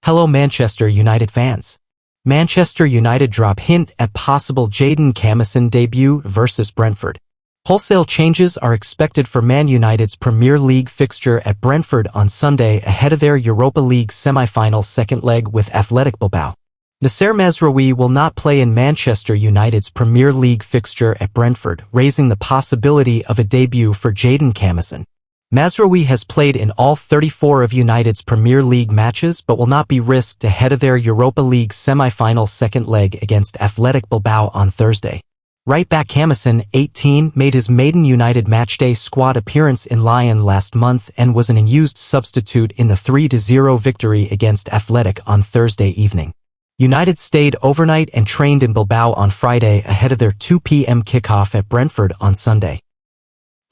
Hello Manchester United fans. Manchester United drop hint at possible Jaydan Kamason debut versus Brentford. Wholesale changes are expected for Man United's Premier League fixture at Brentford on Sunday ahead of their Europa League semi-final second leg with Athletic Bilbao. Noussair Mazraoui will not play in Manchester United's Premier League fixture at Brentford, raising the possibility of a debut for Jaydan Kamason. Mazraoui has played in all 34 of United's Premier League matches but will not be risked ahead of their Europa League semi-final second leg against Athletic Bilbao on Thursday. Right-back Kamason, 18, made his maiden United matchday squad appearance in Lyon last month and was an unused substitute in the 3-0 victory against Athletic on Thursday evening. United stayed overnight and trained in Bilbao on Friday ahead of their 2 p.m. kickoff at Brentford on Sunday.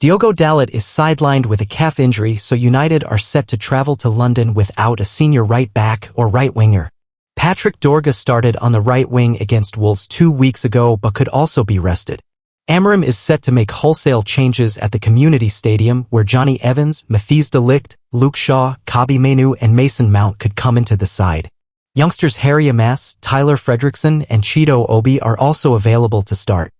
Diogo Dalot is sidelined with a calf injury, so United are set to travel to London without a senior right-back or right-winger. Patrick Dorga started on the right wing against Wolves 2 weeks ago but could also be rested. Amorim is set to make wholesale changes at the Community Stadium where Johnny Evans, Matthijs de Ligt, Luke Shaw, Kobbie Mainoo and Mason Mount could come into the side. Youngsters Harry Amas, Tyler Fredrickson and Chido Obi are also available to start.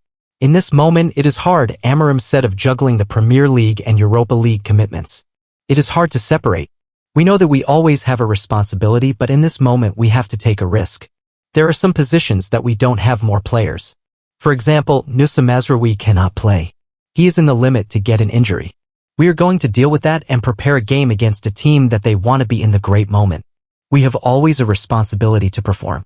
In this moment it is hard, Amorim said of juggling the Premier League and Europa League commitments. It is hard to separate. We know that we always have a responsibility, but in this moment we have to take a risk. There are some positions that we don't have more players. For example, Noussair Mazraoui cannot play. He is in the limit to get an injury. We are going to deal with that and prepare a game against a team that they want to be in the great moment. We have always a responsibility to perform.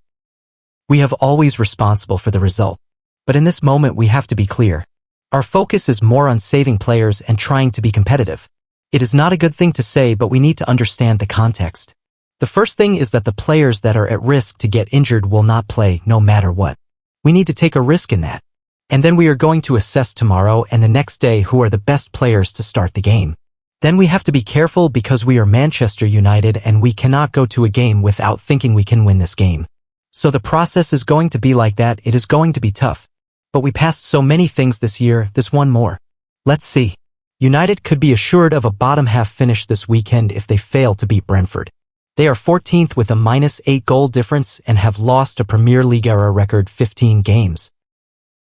We have always responsible for the result. But in this moment we have to be clear. Our focus is more on saving players and trying to be competitive. It is not a good thing to say, but we need to understand the context. The first thing is that the players that are at risk to get injured will not play no matter what. We need to take a risk in that. And then we are going to assess tomorrow and the next day who are the best players to start the game. Then we have to be careful because we are Manchester United and we cannot go to a game without thinking we can win this game. So the process is going to be like that. It is going to be tough. But we passed so many things this year, this one more. Let's see. United could be assured of a bottom-half finish this weekend if they fail to beat Brentford. They are 14th with a -8 goal difference and have lost a Premier League-era record 15 games.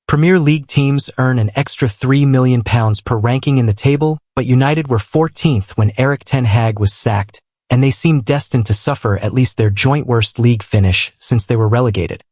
Premier League teams earn an extra £3 million per ranking in the table, but United were 14th when Erik ten Hag was sacked, and they seem destined to suffer at least their joint worst league finish since they were relegated.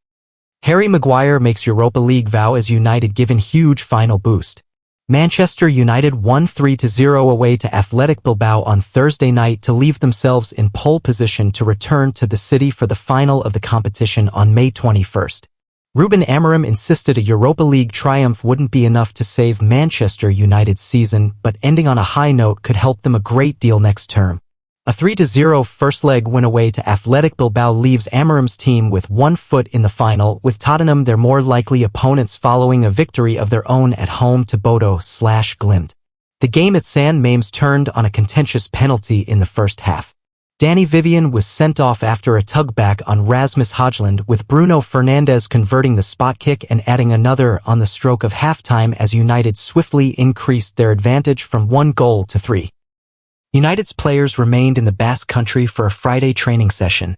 Harry Maguire makes Europa League vow as United given huge final boost. Manchester United won 3-0 away to Athletic Bilbao on Thursday night to leave themselves in pole position to return to the city for the final of the competition on May 21st. Ruben Amorim insisted a Europa League triumph wouldn't be enough to save Manchester United's season, but ending on a high note could help them a great deal next term. A 3-0 first leg win away to Athletic Bilbao leaves Amorim's team with 1 foot in the final, with Tottenham their more likely opponents following a victory of their own at home to Bodo/Glimt. The game at St Mamés turned on a contentious penalty in the first half. Danny Vivian was sent off after a tug-back on Rasmus Højlund, with Bruno Fernandes converting the spot kick and adding another on the stroke of halftime as United swiftly increased their advantage from 1 goal to 3. United's players remained in the Basque Country for a Friday training session,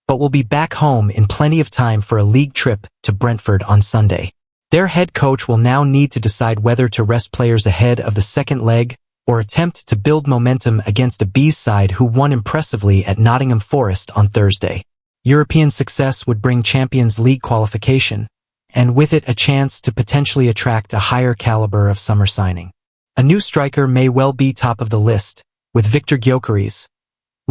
but will be back home in plenty of time for a league trip to Brentford on Sunday. Their head coach will now need to decide whether to rest players ahead of the second leg or attempt to build momentum against a Bees side who won impressively at Nottingham Forest on Thursday. European success would bring Champions League qualification, and with it a chance to potentially attract a higher caliber of summer signing. A new striker may well be top of the list, with Victor Gyökeres,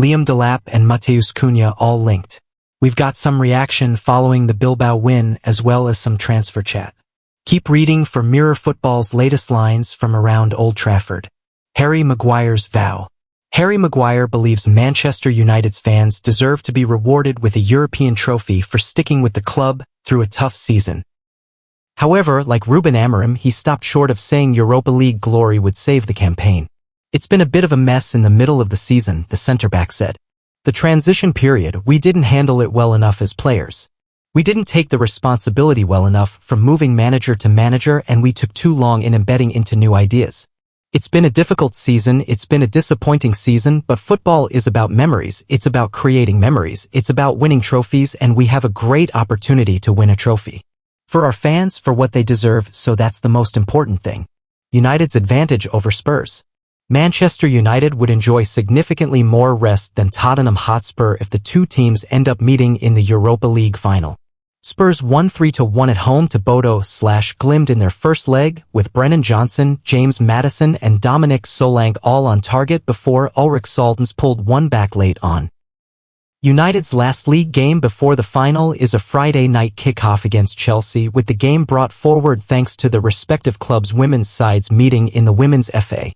Liam Delap and Matheus Cunha all linked. We've got some reaction following the Bilbao win as well as some transfer chat. Keep reading for Mirror Football's latest lines from around Old Trafford. Harry Maguire's vow. Harry Maguire believes Manchester United's fans deserve to be rewarded with a European trophy for sticking with the club through a tough season. However, like Ruben Amorim, he stopped short of saying Europa League glory would save the campaign. It's been a bit of a mess in the middle of the season, the centre-back said. The transition period, we didn't handle it well enough as players. We didn't take the responsibility well enough from moving manager to manager, and we took too long in embedding into new ideas. It's been a difficult season, it's been a disappointing season, but football is about memories, it's about creating memories, it's about winning trophies, and we have a great opportunity to win a trophy. For our fans, for what they deserve, so that's the most important thing. United's advantage over Spurs. Manchester United would enjoy significantly more rest than Tottenham Hotspur if the two teams end up meeting in the Europa League final. Spurs won 3-1 at home to Bodo/Glimt in their first leg, with Brennan Johnson, James Maddison and Dominic Solanke all on target before Ulrich Saltens pulled one back late on. United's last league game before the final is a Friday night kickoff against Chelsea, with the game brought forward thanks to the respective clubs' women's sides meeting in the Women's FA.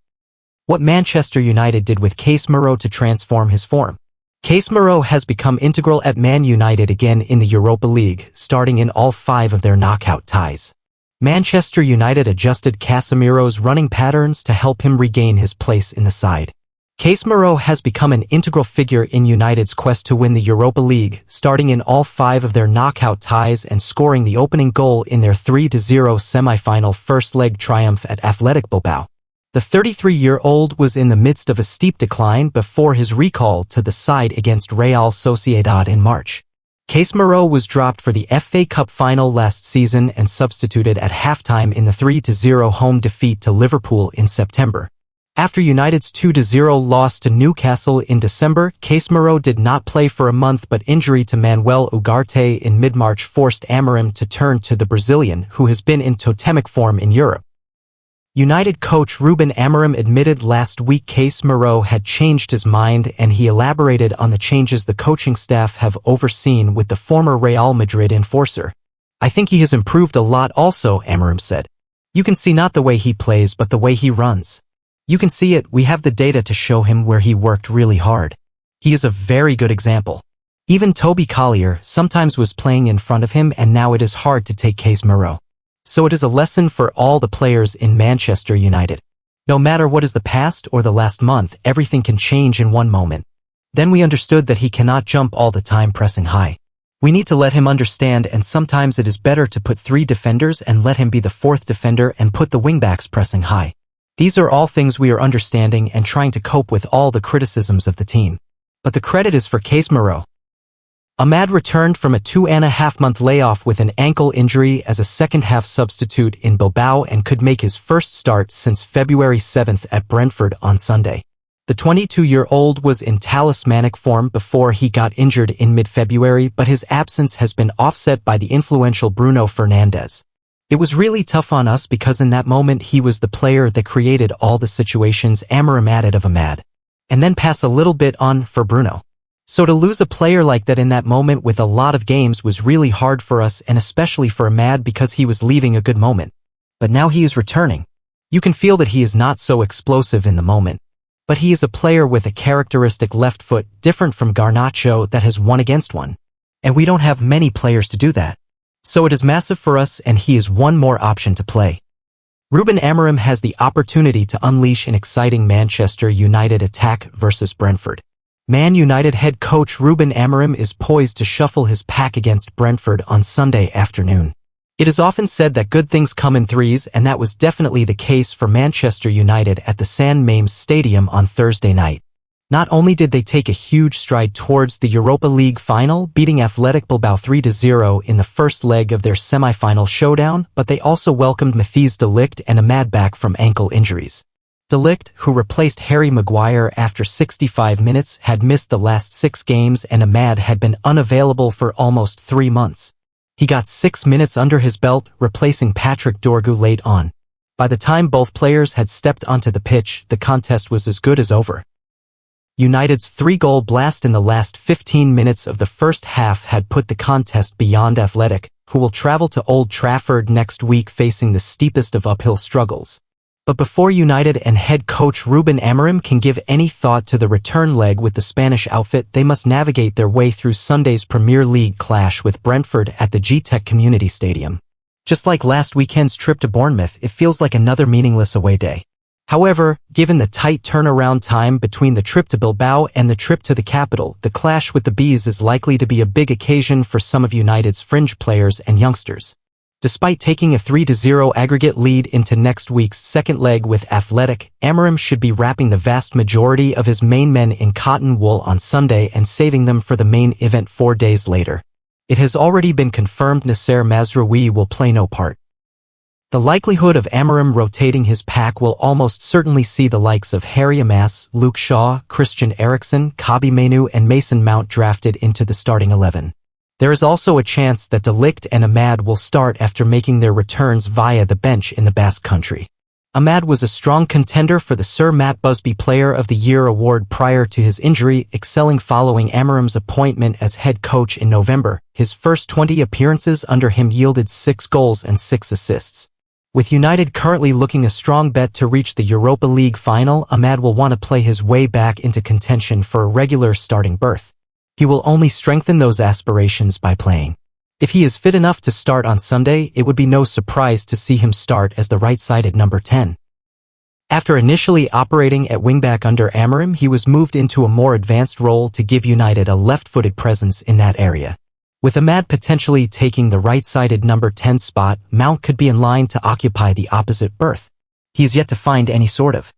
What Manchester United did with Casemiro to transform his form. Casemiro has become integral at Man United again in the Europa League, starting in all 5 of their knockout ties. Manchester United adjusted Casemiro's running patterns to help him regain his place in the side. Casemiro has become an integral figure in United's quest to win the Europa League, starting in all 5 of their knockout ties and scoring the opening goal in their 3-0 semi-final first-leg triumph at Athletic Bilbao. The 33-year-old was in the midst of a steep decline before his recall to the side against Real Sociedad in March. Casemiro was dropped for the FA Cup final last season and substituted at halftime in the 3-0 home defeat to Liverpool in September. After United's 2-0 loss to Newcastle in December, Casemiro did not play for a month, but injury to Manuel Ugarte in mid-March forced Amorim to turn to the Brazilian, who has been in totemic form in Europe. United coach Ruben Amorim admitted last week Casemiro had changed his mind, and he elaborated on the changes the coaching staff have overseen with the former Real Madrid enforcer. "I think he has improved a lot also," Amorim said. "You can see not the way he plays but the way he runs. You can see it, we have the data to show him where he worked really hard. He is a very good example. Even Toby Collier sometimes was playing in front of him, and now it is hard to take Casemiro. So it is a lesson for all the players in Manchester United. No matter what is the past or the last month, everything can change in one moment. Then we understood that he cannot jump all the time pressing high. We need to let him understand, and sometimes it is better to put 3 defenders and let him be the 4th defender and put the wingbacks pressing high. These are all things we are understanding and trying to cope with all the criticisms of the team. But the credit is for Casemiro. Amad returned from a 2.5-month layoff with an ankle injury as a second-half substitute in Bilbao and could make his first start since February 7th at Brentford on Sunday. The 22-year-old was in talismanic form before he got injured in mid-February, but his absence has been offset by the influential Bruno Fernandes. "It was really tough on us because in that moment he was the player that created all the situations," Amorim added of Amad. "And then pass a little bit on for Bruno. So to lose a player like that in that moment with a lot of games was really hard for us, and especially for Amad because he was leaving a good moment. But now he is returning. You can feel that he is not so explosive in the moment. But he is a player with a characteristic left foot different from Garnacho that has 1-against-1. And we don't have many players to do that. So it is massive for us, and he is one more option to play." Ruben Amorim has the opportunity to unleash an exciting Manchester United attack versus Brentford. Man United head coach Ruben Amorim is poised to shuffle his pack against Brentford on Sunday afternoon. It is often said that good things come in threes, and that was definitely the case for Manchester United at the San Mamés Stadium on Thursday night. Not only did they take a huge stride towards the Europa League final, beating Athletic Bilbao 3-0 in the first leg of their semi-final showdown, but they also welcomed Matthijs de Ligt and Amad back from ankle injuries. De Ligt, who replaced Harry Maguire after 65 minutes, had missed the last 6 games, and Amad had been unavailable for almost 3 months. He got 6 minutes under his belt, replacing Patrick Dorgu late on. By the time both players had stepped onto the pitch, the contest was as good as over. United's 3-goal blast in the last 15 minutes of the first half had put the contest beyond Athletic, who will travel to Old Trafford next week facing the steepest of uphill struggles. But before United and head coach Ruben Amorim can give any thought to the return leg with the Spanish outfit, they must navigate their way through Sunday's Premier League clash with Brentford at the G-Tech Community Stadium. Just like last weekend's trip to Bournemouth, it feels like another meaningless away day. However, given the tight turnaround time between the trip to Bilbao and the trip to the capital, the clash with the Bees is likely to be a big occasion for some of United's fringe players and youngsters. Despite taking a 3-0 aggregate lead into next week's second leg with Athletic, Amorim should be wrapping the vast majority of his main men in cotton wool on Sunday and saving them for the main event 4 days later. It has already been confirmed Nasser Mazraoui will play no part. The likelihood of Amorim rotating his pack will almost certainly see the likes of Harry Amas, Luke Shaw, Christian Eriksen, Kobbie Mainoo and Mason Mount drafted into the starting 11. There is also a chance that De Ligt and Ahmad will start after making their returns via the bench in the Basque Country. Ahmad was a strong contender for the Sir Matt Busby Player of the Year award prior to his injury, excelling following Amorim's appointment as head coach in November. His first 20 appearances under him yielded 6 goals and 6 assists. With United currently looking a strong bet to reach the Europa League final, Ahmad will want to play his way back into contention for a regular starting berth. He will only strengthen those aspirations by playing. If he is fit enough to start on Sunday, it would be no surprise to see him start as the right-sided number 10. After initially operating at wingback under Amorim, he was moved into a more advanced role to give United a left-footed presence in that area. With Ahmad potentially taking the right-sided number 10 spot, Mount could be in line to occupy the opposite berth. He is yet to find any sort of